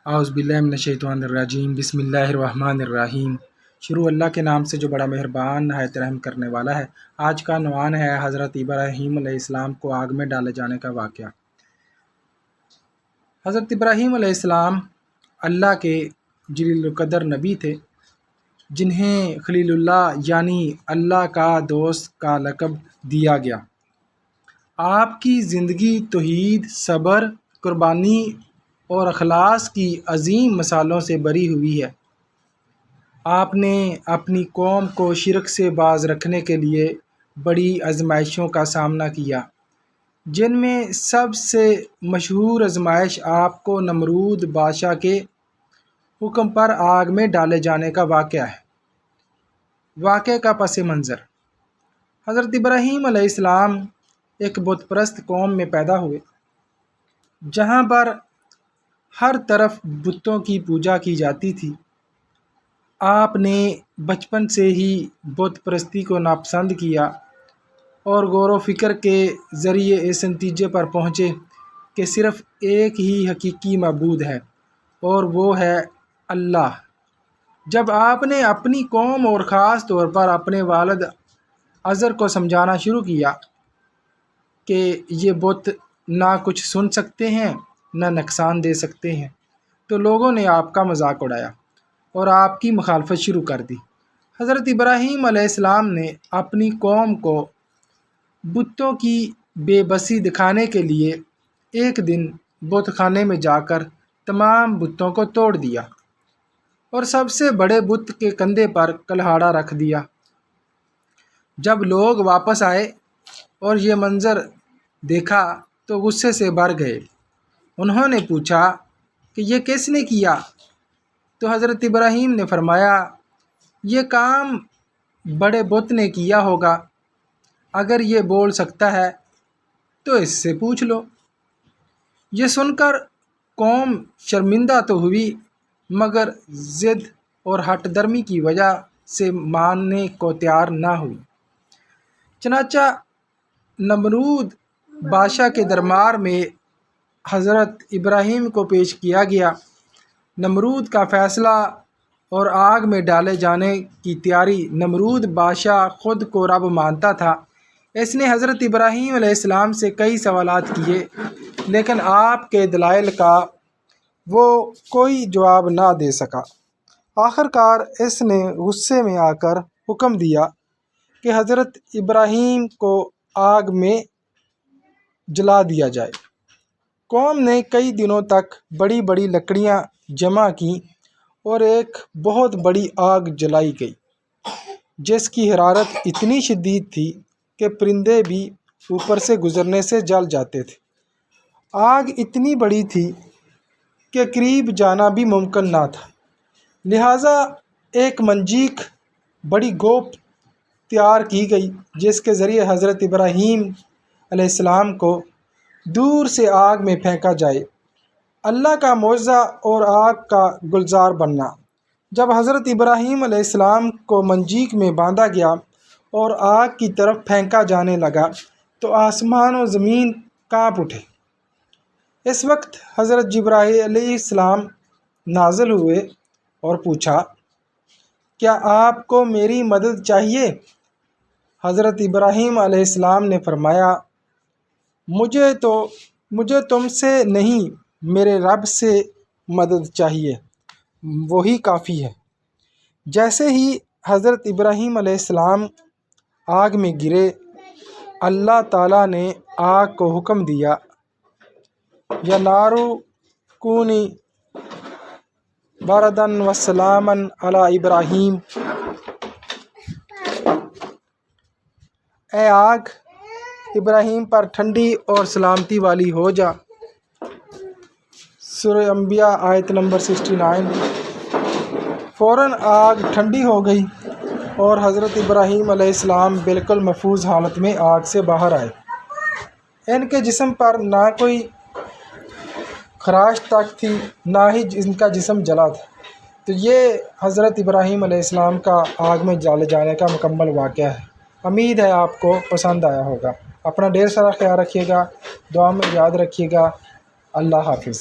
اعوذ باللہ من الشیطان الرجیم، بسم اللہ الرحمن الرحیم۔ شروع اللہ کے نام سے جو بڑا مہربان نہایت رحم کرنے والا ہے۔ آج کا عنوان ہے حضرت ابراہیم علیہ السلام کو آگ میں ڈالے جانے کا واقعہ۔ حضرت ابراہیم علیہ السلام اللہ کے جلیل القدر نبی تھے، جنہیں خلیل اللہ یعنی اللہ کا دوست کا لقب دیا گیا۔ آپ کی زندگی توحید، صبر، قربانی اور اخلاص کی عظیم مثالوں سے بھری ہوئی ہے۔ آپ نے اپنی قوم کو شرک سے باز رکھنے کے لیے بڑی آزمائشوں کا سامنا کیا، جن میں سب سے مشہور آزمائش آپ کو نمرود بادشاہ کے حکم پر آگ میں ڈالے جانے کا واقعہ ہے۔ واقعے کا پس منظر: حضرت ابراہیم علیہ السلام ایک بت پرست قوم میں پیدا ہوئے، جہاں پر ہر طرف بتوں کی پوجا کی جاتی تھی۔ آپ نے بچپن سے ہی بت پرستی کو ناپسند کیا اور غور و فکر کے ذریعے اس نتیجے پر پہنچے کہ صرف ایک ہی حقیقی معبود ہے اور وہ ہے اللہ۔ جب آپ نے اپنی قوم اور خاص طور پر اپنے والد عزر کو سمجھانا شروع کیا کہ یہ بت نہ کچھ سن سکتے ہیں نہ نقصان دے سکتے ہیں، تو لوگوں نے آپ کا مذاق اڑایا اور آپ کی مخالفت شروع کر دی۔ حضرت ابراہیم علیہ السلام نے اپنی قوم کو بتوں کی بے بسی دکھانے کے لیے ایک دن بت خانے میں جا کر تمام بتوں کو توڑ دیا اور سب سے بڑے بت کے کندھے پر کلہاڑا رکھ دیا۔ جب لوگ واپس آئے اور یہ منظر دیکھا تو غصے سے بھر گئے۔ انہوں نے پوچھا کہ یہ کس نے کیا؟ تو حضرت ابراہیم نے فرمایا، یہ کام بڑے بت نے کیا ہوگا، اگر یہ بول سکتا ہے تو اس سے پوچھ لو۔ یہ سن کر قوم شرمندہ تو ہوئی، مگر ضد اور ہٹ درمی کی وجہ سے ماننے کو تیار نہ ہوئی۔ چنانچہ نمرود بادشاہ کے دربار میں حضرت ابراہیم کو پیش کیا گیا۔ نمرود کا فیصلہ اور آگ میں ڈالے جانے کی تیاری۔ نمرود بادشاہ خود کو رب مانتا تھا۔ اس نے حضرت ابراہیم علیہ السلام سے کئی سوالات کیے، لیکن آپ کے دلائل کا وہ کوئی جواب نہ دے سکا۔ آخر کار اس نے غصے میں آ کر حکم دیا کہ حضرت ابراہیم کو آگ میں جلا دیا جائے۔ قوم نے کئی دنوں تک بڑی بڑی لکڑیاں جمع کیں اور ایک بہت بڑی آگ جلائی گئی، جس کی حرارت اتنی شدید تھی کہ پرندے بھی اوپر سے گزرنے سے جل جاتے تھے۔ آگ اتنی بڑی تھی کہ قریب جانا بھی ممکن نہ تھا، لہٰذا ایک منجیک بڑی گوپ تیار کی گئی جس کے ذریعے حضرت ابراہیم علیہ السلام کو دور سے آگ میں پھینکا جائے۔ اللہ کا معجزہ اور آگ کا گلزار بننا: جب حضرت ابراہیم علیہ السلام کو منجیک میں باندھا گیا اور آگ کی طرف پھینکا جانے لگا تو آسمان و زمین کانپ اٹھے۔ اس وقت حضرت جبرائیل علیہ السلام نازل ہوئے اور پوچھا، کیا آپ کو میری مدد چاہیے؟ حضرت ابراہیم علیہ السلام نے فرمایا، مجھے تم سے نہیں، میرے رب سے مدد چاہیے، وہی کافی ہے۔ جیسے ہی حضرت ابراہیم علیہ السلام آگ میں گرے، اللہ تعالیٰ نے آگ کو حکم دیا، یا نارو کونی بردن و سلامن علی ابراہیم، اے آگ ابراہیم پر ٹھنڈی اور سلامتی والی ہو جا۔ سورہ انبیاء آیت نمبر 69۔ فوراً آگ ٹھنڈی ہو گئی اور حضرت ابراہیم علیہ السلام بالکل محفوظ حالت میں آگ سے باہر آئے۔ ان کے جسم پر نہ کوئی خراش تک تھی، نہ ہی ان کا جسم جلا تھا۔ تو یہ حضرت ابراہیم علیہ السلام کا آگ میں ڈالے جانے کا مکمل واقعہ ہے۔ امید ہے آپ کو پسند آیا ہوگا۔ اپنا ڈھیر سارا خیال رکھیے گا، دعا میں یاد رکھیے گا۔ اللہ حافظ۔